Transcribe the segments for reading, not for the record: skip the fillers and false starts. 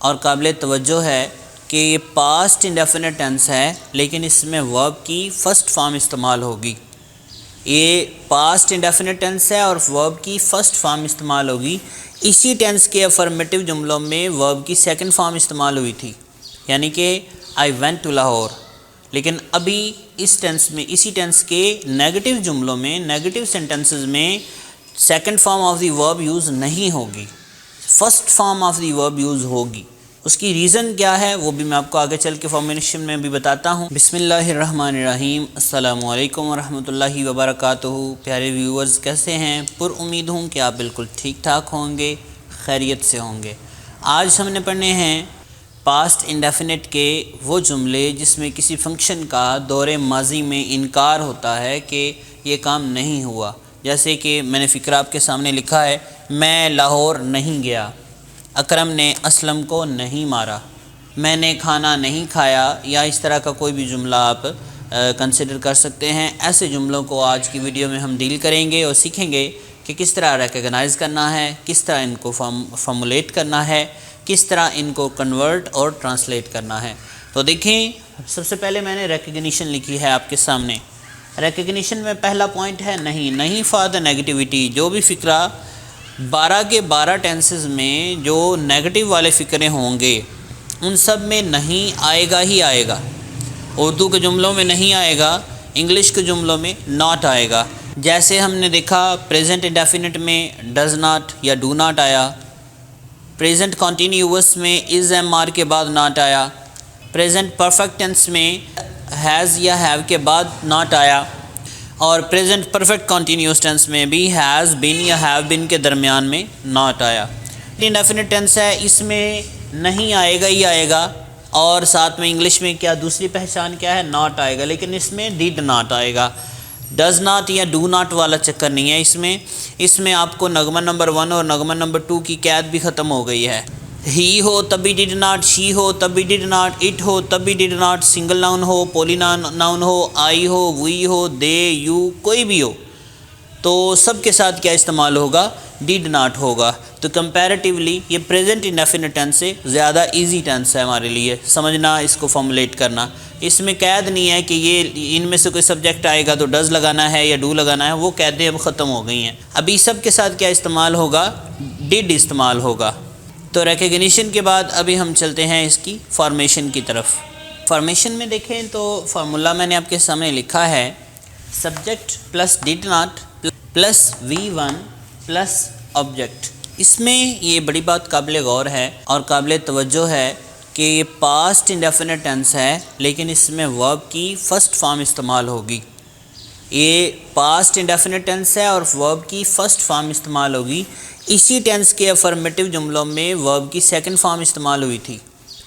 और काबिल तवज्जो है कि ये पास्ट इंडेफिनिट टेंस है, लेकिन इसमें वर्ब की फ़र्स्ट फॉर्म इस्तेमाल होगी। ये पास्ट इंडेफिनिट टेंस है और वर्ब की फ़र्स्ट फॉर्म इस्तेमाल होगी। इसी टेंस के अफर्मेटिव जुमलों में वर्ब की सेकंड फॉर्म इस्तेमाल हुई थी, यानी कि आई वेंट टू लाहौर। लेकिन अभी इस टेंस में, इसी टेंस के नेगेटिव जुमलों में, नेगेटिव सेंटेंसेस में second form of the verb use नहीं होगी, first form of the verb use होगी। उसकी रीज़न क्या है वो भी मैं आपको आगे चल के फॉर्मेशन में भी बताता हूँ। बिस्मिल्लाहिर्रहमानिर्रहीम, अस्सलामु अलैकुम वरहमतुल्लाहि वबरकातुहू। प्यारे व्यूअर्स, कैसे हैं? पुरुम्मीद हूँ कि आप बिल्कुल ठीक ठाक होंगे, खैरियत से होंगे। आज हमने पढ़ने हैं पास्ट इंडेफिनिट के वो जुमले जिसमें किसी फंक्शन का दौरे माजी में इनकार होता है कि ये काम नहीं हुआ। जैसे कि मैंने फ़िक्रा आपके सामने लिखा है, मैं लाहौर नहीं गया, अकरम ने असलम को नहीं मारा, मैंने खाना नहीं खाया, या इस तरह का कोई भी जुमला आप कंसिडर कर सकते हैं। ऐसे जुमलों को आज की वीडियो में हम डील करेंगे और सीखेंगे कि किस तरह रिकॉग्नाइज़ करना है, किस तरह इनको फॉर्मुलेट करना है, किस तरह इनको कन्वर्ट और ट्रांसलेट करना है। तो देखें, सबसे पहले मैंने रिकग्निशन लिखी है आपके सामने। रिकग्निशन में पहला पॉइंट है नहीं फॉर द नेगेटिविटी। जो भी फ़िक्रा 12 के 12 टेंसेस में जो नेगेटिव वाले फ़िक्रे होंगे उन सब में नहीं आएगा ही आएगा। उर्दू के जुमलों में नहीं आएगा, इंग्लिश के जुमलों में नॉट आएगा। जैसे हमने देखा प्रेजेंट इंडेफिनिट में डज़ नॉट या डू नॉट आया, प्रेजेंट कॉन्टीन्यूअस में इज़ एम आर के बाद नॉट आया, प्रेजेंट परफेक्ट टेंस में हैज़ या हैव के बाद नॉट आया, और प्रेजेंट परफेक्ट कॉन्टीन्यूअस टेंस में भी हैज़ बिन या हैव बिन के दरमियान में नॉट आया। इंडेफिनिट टेंस है, इसमें नहीं आएगा ही आएगा, और साथ में इंग्लिश में क्या दूसरी पहचान क्या है, नॉट आएगा, लेकिन इसमें डिड नॉट आएगा। डज़ नॉट या डू नॉट वाला चक्कर नहीं है इसमें आपको नगमा नंबर 1 और नगमा नंबर 2 की कैद भी ख़त्म हो गई है। ही हो तब भी डिड नॉट, शी हो तब भी डिड नॉट, इट हो तब भी डिड नॉट, सिंगल नाउन हो, पॉली नाउन हो, आई हो, वी हो, दे, यू, कोई भी हो, तो सब के साथ क्या इस्तेमाल होगा, डिड नॉट होगा। तो कंपैरेटिवली ये प्रेजेंट इंडेफिनिट टेंस से ज़्यादा इजी टेंस है हमारे लिए समझना, इसको फॉर्मुलेट करना। इसमें कैद नहीं है कि ये इनमें से कोई सब्जेक्ट आएगा तो डज़ लगाना है या डू लगाना है, वो कैदें अब ख़त्म हो गई हैं। अभी सब के साथ क्या इस्तेमाल होगा, डिड इस्तेमाल होगा। तो रिकग्निशन के बाद अभी हम चलते हैं इसकी फॉर्मेशन की तरफ। फॉर्मेशन में देखें तो फार्मूला मैंने आपके सामने लिखा है, subject plus did not plus V1 plus object. इसमें ये बड़ी बात काबिल गौर है और काबिल तवज्जो है कि ये पास्ट इंडेफिनिट टेंस है, लेकिन इसमें वर्ब की फ़र्स्ट फॉर्म इस्तेमाल होगी। ये पास्ट इंडेफिनिट टेंस है और वर्ब की फ़र्स्ट फॉर्म इस्तेमाल होगी। इसी टेंस के अफर्मेटिव जुमलों में वर्ब की सेकंड फॉर्म इस्तेमाल हुई थी,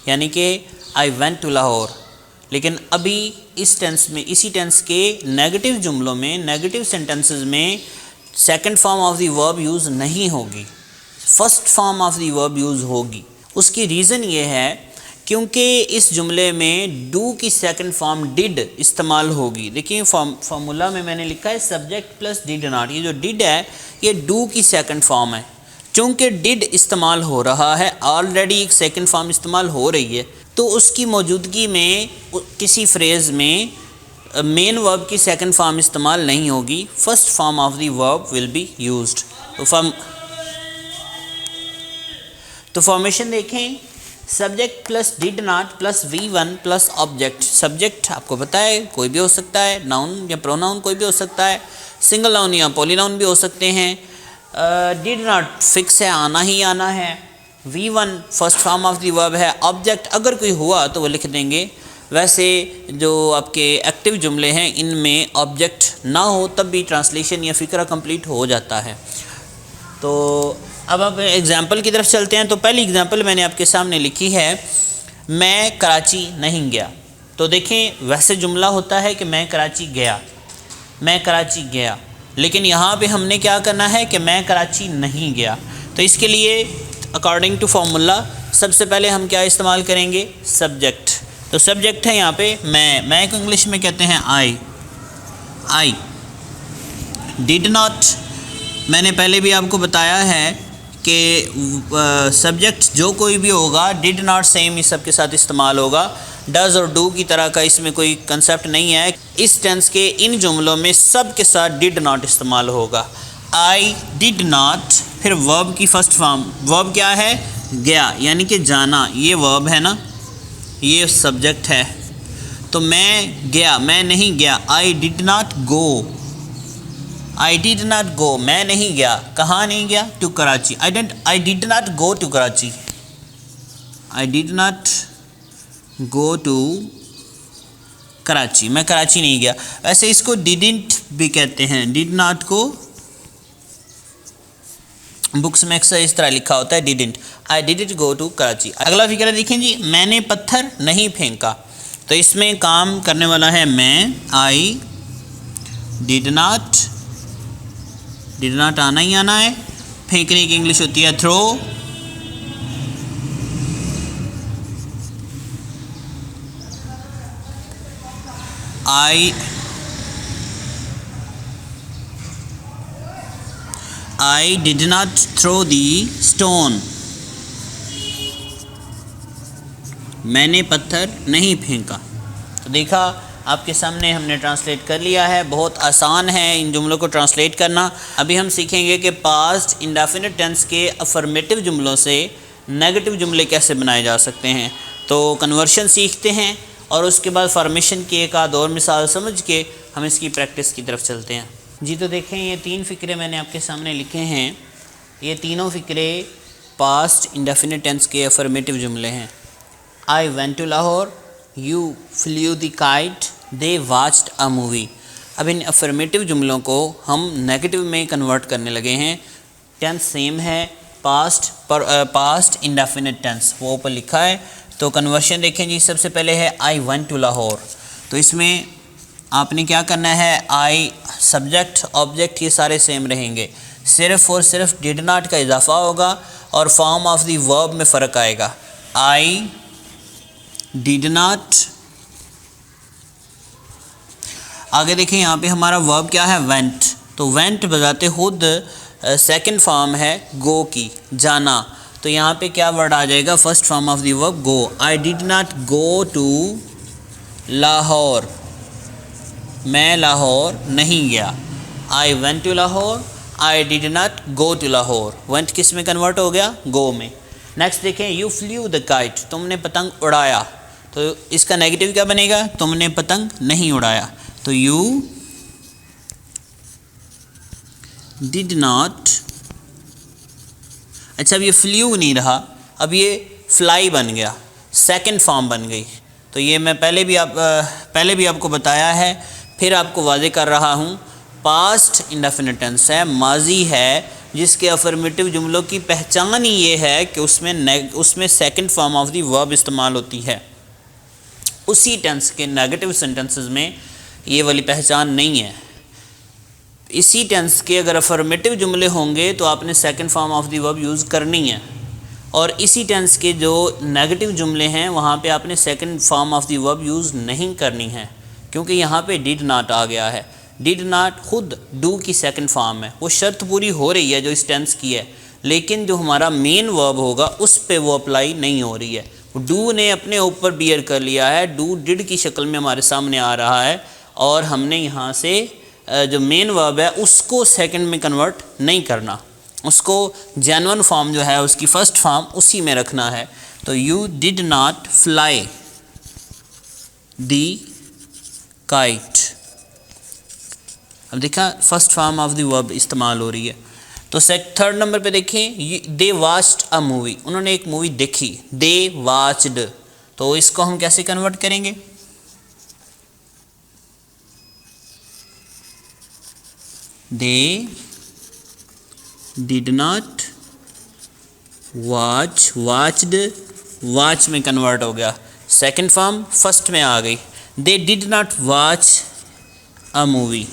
यानी कि आई वेंट टू लाहौर। लेकिन अभी इस टेंस में, इसी टेंस के नेगेटिव जुमलों में, नेगेटिव सेंटेंसेस में second form of the verb use नहीं होगी, first form of the verb use होगी। उसकी रीज़न ये है क्योंकि इस जुमले में डू की सेकंड फॉर्म डिड इस्तेमाल होगी। देखिए फार्मूला में मैंने लिखा है सब्जेक्ट प्लस डिड नॉट। ये जो डिड है ये डू की सेकंड फॉर्म है। चूँकि डिड इस्तेमाल हो रहा है, ऑलरेडी एक सेकंड फॉर्म इस्तेमाल हो रही है, तो उसकी मौजूदगी में किसी फ्रेज़ में मेन वर्ब की सेकंड फॉर्म इस्तेमाल नहीं होगी, first form of the verb will be used. तो फॉर्मेशन देखें, subject plus did not plus V1 plus object. Subject आपको पता है कोई भी हो सकता है, नाउन या प्रोनाउन कोई भी हो सकता है, सिंगल नाउन या पॉलीनाउन भी हो सकते हैं। डिड नॉट फिक्स है, आना ही आना है। V1 first form of the verb है। ऑब्जेक्ट अगर कोई हुआ तो वो लिख देंगे। वैसे जो आपके एक्टिव जुमले हैं इनमें ऑब्जेक्ट ना हो तब भी ट्रांसलेशन या फ़िक्रा कंप्लीट हो जाता है। तो अब आप एग्ज़ाम्पल की तरफ चलते हैं। तो पहली एग्ज़ाम्पल मैंने आपके सामने लिखी है, मैं कराची नहीं गया। तो देखें, वैसे जुमला होता है कि मैं कराची गया, मैं कराची गया, लेकिन यहाँ पे हमने क्या करना है कि मैं कराची नहीं गया। तो इसके लिए अकॉर्डिंग टू फार्मूला सबसे पहले हम क्या इस्तेमाल करेंगे, सब्जेक्ट। तो सब्जेक्ट है यहाँ पे मैं को इंग्लिश में कहते हैं आई। डिड नॉट मैंने पहले भी आपको बताया है कि सब्जेक्ट जो कोई भी होगा डिड नॉट सेम इस सब के साथ इस्तेमाल होगा। डज़ और डू की तरह का इसमें कोई कंसेप्ट नहीं है। इस टेंस के इन जुमलों में सब के साथ डिड नॉट इस्तेमाल होगा। आई डिड नॉट, फिर वर्ब की फर्स्ट फॉर्म, वर्ब क्या है? गया, यानी कि जाना, ये वर्ब है ना, ये सब्जेक्ट है। तो मैं गया, मैं नहीं गया। I did not go, I did not go, मैं नहीं गया। कहाँ नहीं गया? To Karachi. I did not go to Karachi, I did not go to Karachi, मैं कराची नहीं गया। वैसे इसको डिडंट भी कहते हैं, डिड नॉट को बुक्स में अक्सर इस तरह लिखा होता है didn't. I didn't go to Karachi. अगला फिक्र देखें जी, मैंने पत्थर नहीं फेंका। तो इसमें काम करने वाला है मैं। आई डिड नॉट, डिड नॉट आना ही आना है। फेंकने की इंग्लिश होती है throw. I did not throw the stone. मैंने पत्थर नहीं फेंका। तो देखा आपके सामने हमने ट्रांसलेट कर लिया है। बहुत आसान है इन जुमलों को ट्रांसलेट करना। अभी हम सीखेंगे कि पास्ट इंडेफिनिट टेंस के अफर्मेटिव जुमलों से नेगेटिव जुमले कैसे बनाए जा सकते हैं। तो कन्वर्शन सीखते हैं और उसके बाद फॉर्मेशन की एक आध और मिसाल समझ के हम इसकी प्रैक्टिस की तरफ चलते हैं। जी तो देखें, ये 3 फ़िक्रे मैंने आपके सामने लिखे हैं। ये तीनों फ़िक्रे पास्ट इंडेफिनिट टेंस के अफर्मेटिव जुमले हैं। I went to Lahore, you flew the kite, they watched a movie. अब इन अफर्मेटिव जुमलों को हम नेगेटिव में कन्वर्ट करने लगे हैं। टेंस सेम है, पास्ट इंडेफिनिट टेंस वो ऊपर लिखा है। तो कन्वर्शन देखें जी, सबसे पहले है आई वेंट टू लाहौर। तो इसमें आपने क्या करना है, आई सब्जेक्ट ऑब्जेक्ट ये सारे सेम रहेंगे, सिर्फ और सिर्फ डिड नॉट का इजाफा होगा और फॉर्म ऑफ द वर्ब में फ़र्क आएगा। आई डिड नॉट। आगे देखें, यहाँ पे हमारा वर्ब क्या है? वेंट। तो वेंट बजाते खुद सेकंड फॉर्म है गो की, जाना। तो यहाँ पे क्या वर्ड आ जाएगा? First form of the verb go. I did not go to Lahore, मैं लाहौर नहीं गया। I went to Lahore, I did not go to Lahore. Went किस में कन्वर्ट हो गया? गो में। नेक्स्ट देखें, यू फ्लू द काइट, तुमने पतंग उड़ाया। तो इसका नेगेटिव क्या बनेगा? तुमने पतंग नहीं उड़ाया। तो यू डिड नॉट। अच्छा, अब ये फ्लू नहीं रहा, अब ये फ्लाई बन गया, सेकंड फॉर्म बन गई। तो ये मैं पहले भी आपको बताया है, फिर आपको वाज़े कर रहा हूँ। पास्ट इंडेफिनिट टेंस है, माजी है, जिसके अफर्मेटिव जुमलों की पहचान ही ये है कि उसमें second form of the verb इस्तेमाल होती है। उसी टेंस के नेगेटिव सेंटेंसेस में ये वाली पहचान नहीं है। इसी टेंस के अगर अफर्मेटिव जुमले होंगे तो आपने second form of the verb use करनी है, और इसी टेंस के जो नेगेटिव जुमले हैं वहाँ पे आपने second form of the verb use नहीं करनी है, क्योंकि यहाँ पे डिड नॉट आ गया है। डिड नॉट खुद डू की सेकंड फॉर्म है, वो शर्त पूरी हो रही है जो इस टेंस की है, लेकिन जो हमारा मेन वर्ब होगा उस पे वो अप्लाई नहीं हो रही है। डू ने अपने ऊपर बियर कर लिया है, डू डिड की शक्ल में हमारे सामने आ रहा है, और हमने यहाँ से जो मेन वर्ब है उसको सेकंड में कन्वर्ट नहीं करना, उसको जेन्युइन फॉर्म जो है उसकी फ़र्स्ट फॉर्म उसी में रखना है। तो you did not fly the kite. अब देखा first form of the verb इस्तेमाल हो रही है। तो थर्ड नंबर पे देखें, दे वॉच्ड अ मूवी, उन्होंने एक मूवी देखी, दे वॉच्ड। तो इसको हम कैसे कन्वर्ट करेंगे? They did not watch, watched, watch में कन्वर्ट हो गया, सेकंड फॉर्म फर्स्ट में आ गई। They did not watch a movie.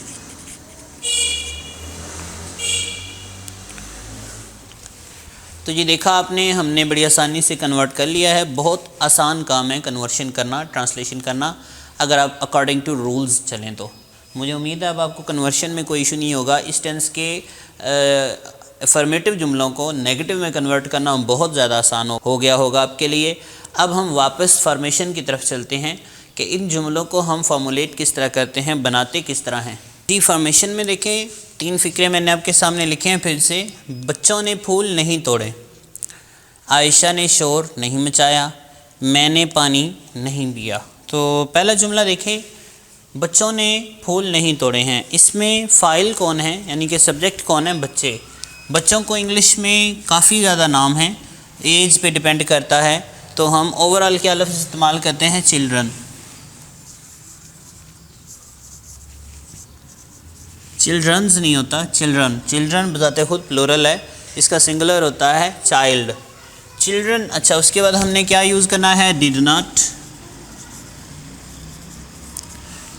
तो ये देखा आपने, हमने बड़ी आसानी से कन्वर्ट कर लिया है। बहुत आसान काम है कन्वर्शन करना, ट्रांसलेशन करना, अगर आप अकॉर्डिंग टू रूल्स चलें तो। मुझे उम्मीद है अब आपको कन्वर्शन में कोई इशू नहीं होगा। इस टेंस के अफर्मेटिव जुमलों को नेगेटिव में कन्वर्ट करना बहुत ज़्यादा आसान हो गया होगा आपके लिए। अब हम वापस फॉर्मेशन की तरफ चलते हैं कि इन जुमलों को हम फॉर्मुलेट किस तरह करते हैं, बनाते किस तरह हैं। जी, फॉर्मेशन में देखें 3 फ़िक्रे मैंने आपके सामने लिखे हैं फिर से। बच्चों ने फूल नहीं तोड़े, आयशा ने शोर नहीं मचाया, मैंने पानी नहीं पिया। तो पहला जुमला देखें, बच्चों ने फूल नहीं तोड़े हैं। इसमें फ़ाइल कौन है, यानी कि सब्जेक्ट कौन है? बच्चे। बच्चों को इंग्लिश में काफ़ी ज़्यादा नाम हैं, एज पे डिपेंड करता है, तो हम ओवरऑल क्या लफ्ज़ इस्तेमाल करते हैं? चिल्ड्रन। चिल्ड्रंस नहीं होता, चिल्ड्रन। चिल्ड्रन बजाते खुद प्लूरल है, इसका सिंगुलर होता है चाइल्ड, चिल्ड्रन। अच्छा, उसके बाद हमने क्या यूज़ करना है? Did not.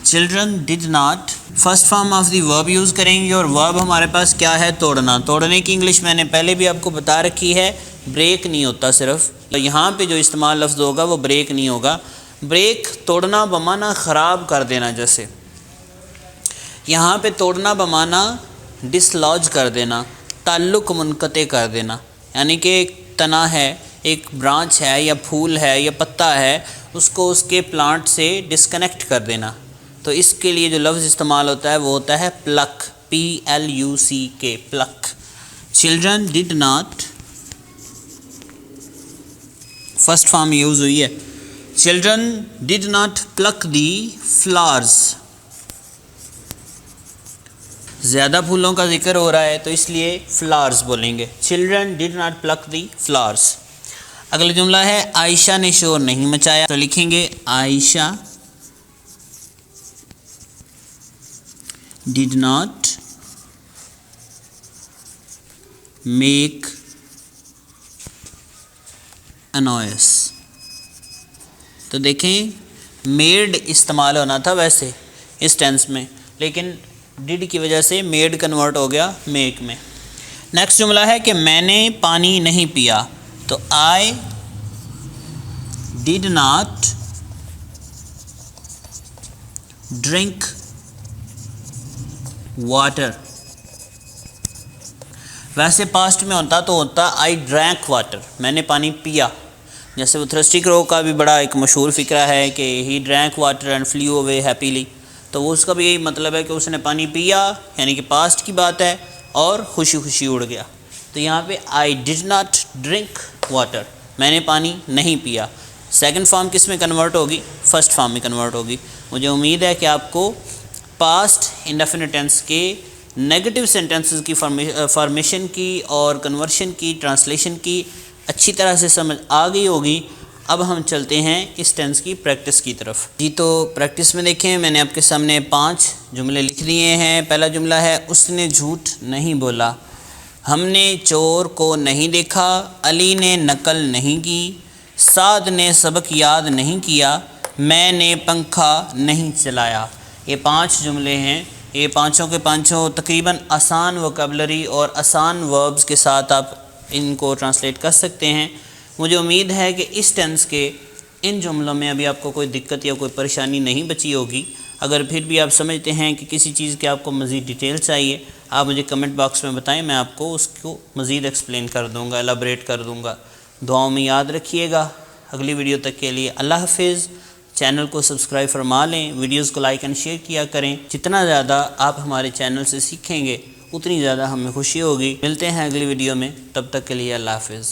Children did not first form of the verb use करेंगे, और वर्ब हमारे पास क्या है? तोड़ना। तोड़ने की इंग्लिश मैंने पहले भी आपको बता रखी है, ब्रेक नहीं होता सिर्फ। तो यहाँ पे जो इस्तेमाल लफ्ज़ होगा वो ब्रेक नहीं होगा। ब्रेक तोड़ना बमाना ख़राब कर देना, जैसे यहाँ पे तोड़ना बमाना डिसलॉज कर देना, ताल्लुक़ मुनक़ते कर देना, यानी कि एक तना है, एक ब्रांच है या फूल है या पत्ता है, उसको उसके प्लांट से डिस्कनेक्ट कर देना। तो इसके लिए जो लफ्ज़ इस्तेमाल होता है वो होता है pluck, PLUCK, pluck. Children did not first form use हुई है। Children did not pluck the flowers. ज़्यादा फूलों का जिक्र हो रहा है तो इसलिए फ्लावर्स बोलेंगे। Children did not pluck the flowers. अगला जुमला है, आयशा ने शोर नहीं मचाया, तो लिखेंगे Ayesha did not make a noise. तो देखें, मेड इस्तेमाल होना था वैसे इस टेंस में, लेकिन डिड की वजह से मेड कन्वर्ट हो गया मेक में। नेक्स्ट जुमला है कि मैंने पानी नहीं पिया, तो आई डिड नॉट ड्रिंक वाटर। वैसे पास्ट में होता तो होता आई ड्रैंक वाटर, मैंने पानी पिया। जैसे वो थ्रस्टी क्रो का भी बड़ा एक मशहूर फ़िक्रा है कि he drank water and flu away happily, तो वो उसका भी यही मतलब है कि उसने पानी पिया, यानी कि पास्ट की बात है, और खुशी खुशी उड़ गया। तो यहाँ पे आई डिड नॉट ड्रिंक वाटर, मैंने पानी नहीं पिया। सेकंड फॉर्म किस में कन्वर्ट होगी? फर्स्ट फॉर्म में कन्वर्ट होगी। मुझे उम्मीद है कि आपको पास्ट इंडेफिनिट टेंस के नेगेटिव सेंटेंसेस की फॉर्मेशन की और कन्वर्शन की, ट्रांसलेशन की अच्छी तरह से समझ आ गई होगी। अब हम चलते हैं इस टेंस की प्रैक्टिस की तरफ। जी, तो प्रैक्टिस में देखें, मैंने आपके सामने 5 जुमले लिख दिए हैं। पहला जुमला है, उसने झूठ नहीं बोला, हमने चोर को नहीं देखा, अली ने नकल नहीं की, साद ने सबक याद नहीं किया, मैंने पंखा नहीं चलाया। ये 5 जुमले हैं। ये पाँचों के पाँचों तकरीबन आसान वोकैबुलरी और आसान वर्ब्स के साथ आप इनको ट्रांसलेट कर सकते हैं। मुझे उम्मीद है कि इस टेंस के इन जुमलों में अभी आपको कोई दिक्कत या कोई परेशानी नहीं बची होगी। अगर फिर भी आप समझते हैं कि किसी चीज़ के आपको मज़ीद डिटेल चाहिए, आप मुझे कमेंट बॉक्स में बताएं, मैं आपको उसको मज़ीद एक्सप्लेन कर दूँगा, एलाबरेट कर दूँगा। दुआओं में याद रखिएगा। अगली वीडियो तक के लिए अल्लाह हाफिज़। चैनल को सब्सक्राइब फरमा लें, वीडियोज़ को लाइक एंड शेयर किया करें। जितना ज़्यादा आप हमारे चैनल से सीखेंगे उतनी ज़्यादा हमें खुशी होगी। मिलते हैं अगली वीडियो में, तब तक के लिए अल्लाह हाफिज़।